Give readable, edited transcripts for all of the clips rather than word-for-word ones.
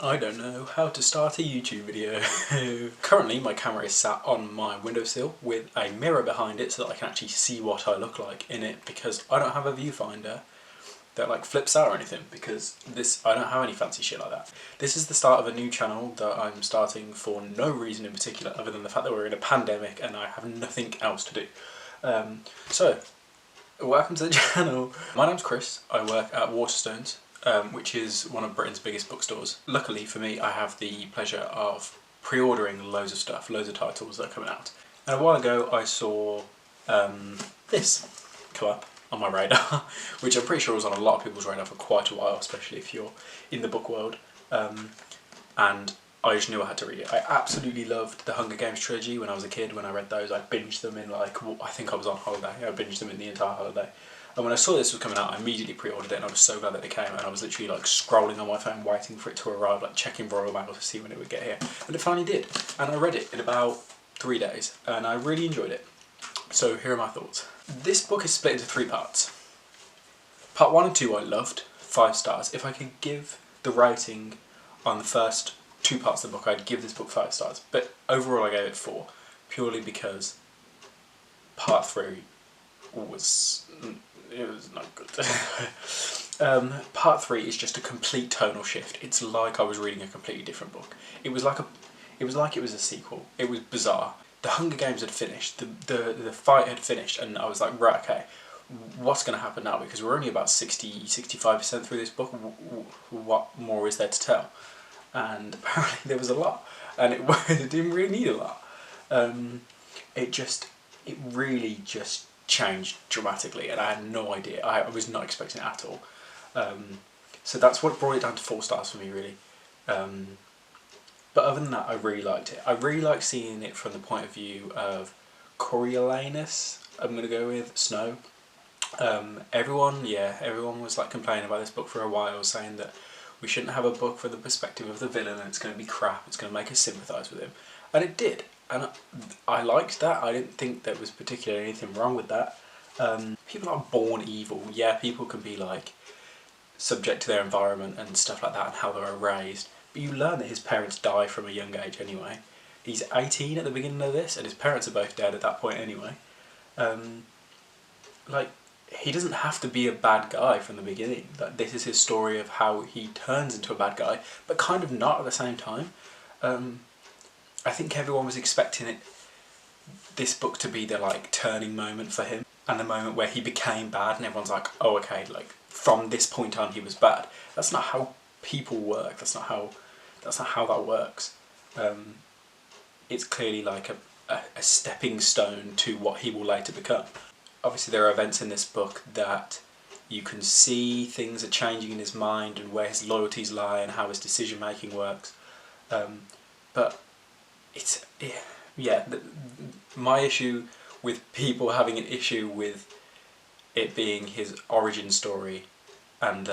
I don't know how to start a YouTube video. Currently my camera is sat on my windowsill with a mirror behind it so that I can actually see what I look like in it, because I don't have a viewfinder that like flips out or anything, because I don't have any fancy shit like that. This is the start of a new channel that I'm starting for no reason in particular other than the fact that we're in a pandemic and I have nothing else to do. So welcome to the channel. My name's Chris. I work at Waterstones, which is one of Britain's biggest bookstores. Luckily for me, I have the pleasure of pre-ordering loads of stuff, loads of titles that are coming out. And a while ago I saw this come up on my radar, which I'm pretty sure was on a lot of people's radar for quite a while, especially if you're in the book world. And I just knew I had to read it. I absolutely loved the Hunger Games trilogy when I was a kid. When I read those, I binged them in like, I think I was on holiday. I binged them in the entire holiday. And when I saw this was coming out, I immediately pre-ordered it, and I was so glad that it came. And I was literally like scrolling on my phone, waiting for it to arrive, like checking Royal Mail to see when it would get here. And it finally did. And I read it in about 3 days, and I really enjoyed it. So here are my thoughts. This book is split into 3 parts. Part 1 and 2 I loved, 5 stars. If I could give the rating on the first 2 parts of the book, I'd give this book 5 stars. But overall I gave it 4, purely because part 3 was not good. Part 3 is just a complete tonal shift. It's like I was reading a completely different book. It was like it was a sequel. It was bizarre. The Hunger Games had finished, the fight had finished, and I was like, right, okay, what's going to happen now? Because we're only about 65% through this book. What more is there to tell? And apparently there was a lot, and it didn't really need a lot. It really just changed dramatically, and I had no idea. I was not expecting it at all. So that's what brought it down to 4 stars for me, really. But other than that, I really liked it. I really liked seeing it from the point of view of Coriolanus, I'm going to go with, Snow. Everyone was like complaining about this book for a while, saying that we shouldn't have a book from the perspective of the villain and it's going to be crap, it's going to make us sympathise with him. And it did. And I liked that. I didn't think there was particularly anything wrong with that. People aren't born evil. Yeah, people can be like subject to their environment and stuff like that and how they were raised. But you learn that his parents die from a young age anyway. He's 18 at the beginning of this, and his parents are both dead at that point anyway. Like, he doesn't have to be a bad guy from the beginning. Like, this is his story of how he turns into a bad guy, but kind of not at the same time. I think everyone was expecting this book to be the like turning moment for him, and the moment where he became bad, and everyone's like, oh okay, like from this point on he was bad. That's not how people work. That's not how that works. It's clearly like a stepping stone to what he will later become. Obviously there are events in this book that you can see things are changing in his mind and where his loyalties lie and how his decision making works. But my issue with people having an issue with it being his origin story and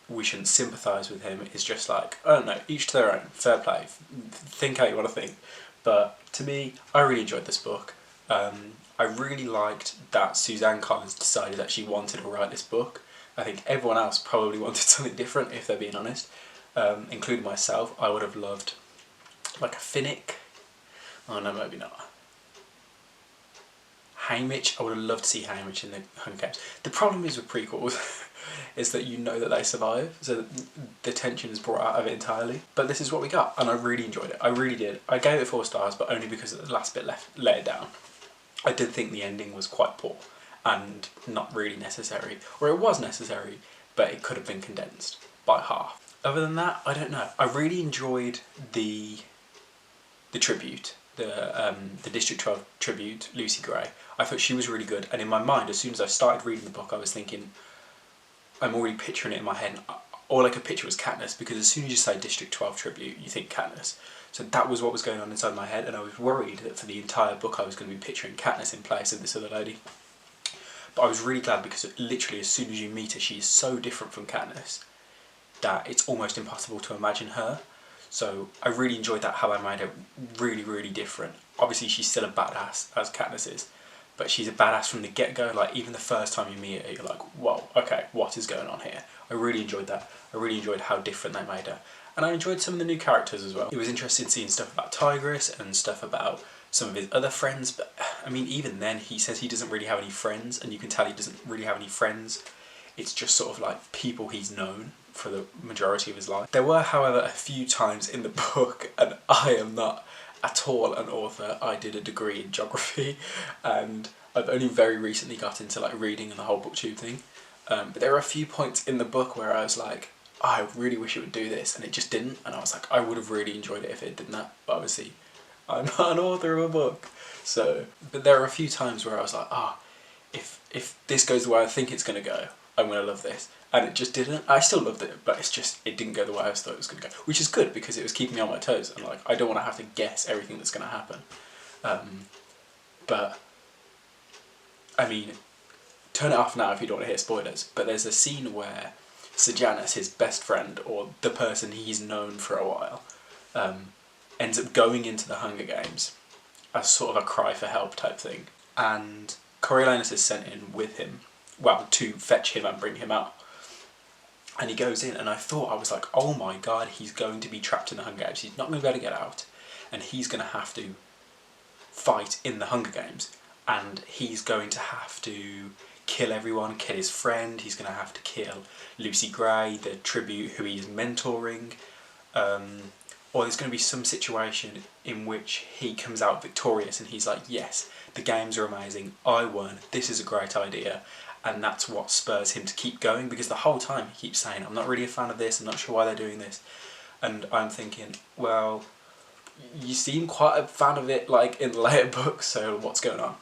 we shouldn't sympathise with him is just like, I don't know, each to their own, fair play, think how you want to think. But to me, I really enjoyed this book. I really liked that Suzanne Collins decided that she wanted to write this book. I think everyone else probably wanted something different, if they're being honest, including myself. I would have loved like a Finnick. Oh no, maybe not. Haymitch. I would have loved to see Haymitch in the Hunger Games. The problem is with prequels is that you know that they survive, so the tension is brought out of it entirely. But this is what we got, and I really enjoyed it. I really did. I gave it 4 stars, but only because the last bit let it down. I did think the ending was quite poor and not really necessary, or it was necessary, but it could have been condensed by half. Other than that, I don't know. I really enjoyed the tribute, the District 12 tribute, Lucy Gray. I thought she was really good, and in my mind, as soon as I started reading the book, I was thinking, I'm already picturing it in my head. All I could picture was Katniss, because as soon as you say District 12 tribute, you think Katniss. So that was what was going on inside my head, and I was worried that for the entire book I was going to be picturing Katniss in place of this other lady. But I was really glad, because literally as soon as you meet her, she is so different from Katniss that it's almost impossible to imagine her. So I really enjoyed that, how I made her really, really different. Obviously she's still a badass, as Katniss is, but she's a badass from the get-go. Like, even the first time you meet her, you're like, whoa, okay, what is going on here? I really enjoyed that. I really enjoyed how different they made her. And I enjoyed some of the new characters as well. It was interesting seeing stuff about Tigress and stuff about some of his other friends, but I mean, even then, he says he doesn't really have any friends, and you can tell he doesn't really have any friends. It's just sort of like people he's known for the majority of his life. There were, however, a few times in the book, and I am not at all an author. I did a degree in geography, and I've only very recently got into like reading and the whole booktube thing. But there are a few points in the book where I was like, oh, I really wish it would do this, and it just didn't. And I was like, I would have really enjoyed it if it did that. But obviously, I'm not an author of a book. So, but there are a few times where I was like, ah, oh, if this goes the way I think it's going to go, I'm going to love this. And it just didn't. I still loved it, but it didn't go the way I thought it was going to go. Which is good, because it was keeping me on my toes, and like, I don't want to have to guess everything that's going to happen. But, I mean, turn it off now if you don't want to hear spoilers, but there's a scene where Sejanus, his best friend, or the person he's known for a while, ends up going into the Hunger Games as sort of a cry for help type thing. And Coriolanus is sent in with him, well, to fetch him and bring him out. And he goes in, and I was like, oh my god, he's going to be trapped in the Hunger Games. He's not going to be able to get out, and he's going to have to fight in the Hunger Games. And he's going to have to kill everyone, kill his friend, he's going to have to kill Lucy Gray, the tribute who he's mentoring, or there's going to be some situation in which he comes out victorious and he's like, yes, the games are amazing, I won, this is a great idea, and that's what spurs him to keep going, because the whole time he keeps saying, I'm not really a fan of this, I'm not sure why they're doing this, and I'm thinking, well, you seem quite a fan of it like in the later books, so what's going on?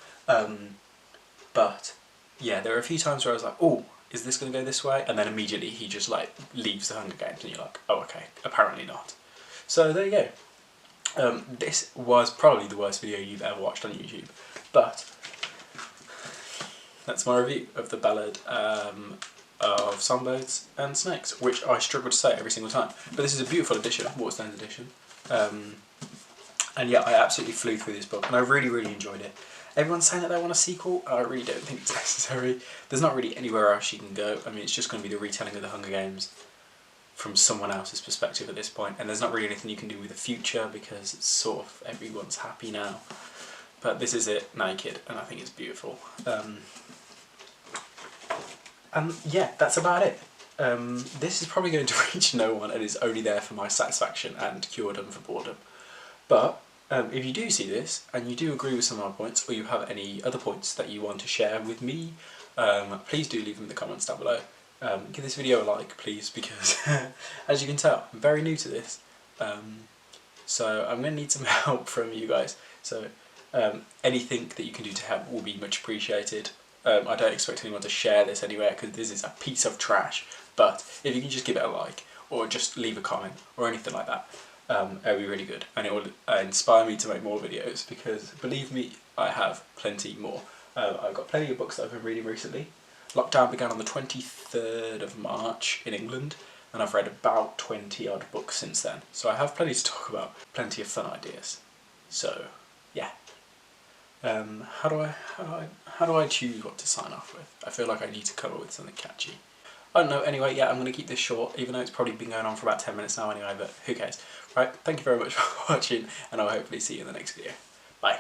But yeah, there are a few times where I was like, oh, is this going to go this way? And then immediately he just like leaves the Hunger Games, and you're like, oh, okay, apparently not. So there you go. This was probably the worst video you've ever watched on YouTube, but that's my review of the Ballad of Songbirds and Snakes, which I struggle to say every single time. But this is a beautiful edition, Waterstone's edition. And yeah, I absolutely flew through this book, and I really, really enjoyed it. Everyone's saying that they want a sequel. I really don't think it's necessary. There's not really anywhere else you can go. I mean, it's just going to be the retelling of the Hunger Games from someone else's perspective at this point, and there's not really anything you can do with the future, because it's sort of everyone's happy now. But this is it, naked, and I think it's beautiful. And yeah, that's about it. This is probably going to reach no one, and is only there for my satisfaction and cure-done for boredom. But if you do see this, and you do agree with some of my points, or you have any other points that you want to share with me, please do leave them in the comments down below. Give this video a like, please, because as you can tell, I'm very new to this. So I'm going to need some help from you guys. So anything that you can do to help will be much appreciated. I don't expect anyone to share this anywhere, because this is a piece of trash. But if you can just give it a like, or just leave a comment, or anything like that, it would be really good, and it will inspire me to make more videos, because believe me, I have plenty more. I've got plenty of books that I've been reading recently. Lockdown began on the 23rd of March in England, and I've read about 20 odd books since then. So I have plenty to talk about, plenty of fun ideas. So yeah. How do I choose what to sign off with? I feel like I need to come up with something catchy. I don't know, anyway, yeah, I'm going to keep this short, even though it's probably been going on for about 10 minutes now anyway, but who cares. Right, thank you very much for watching, and I'll hopefully see you in the next video. Bye.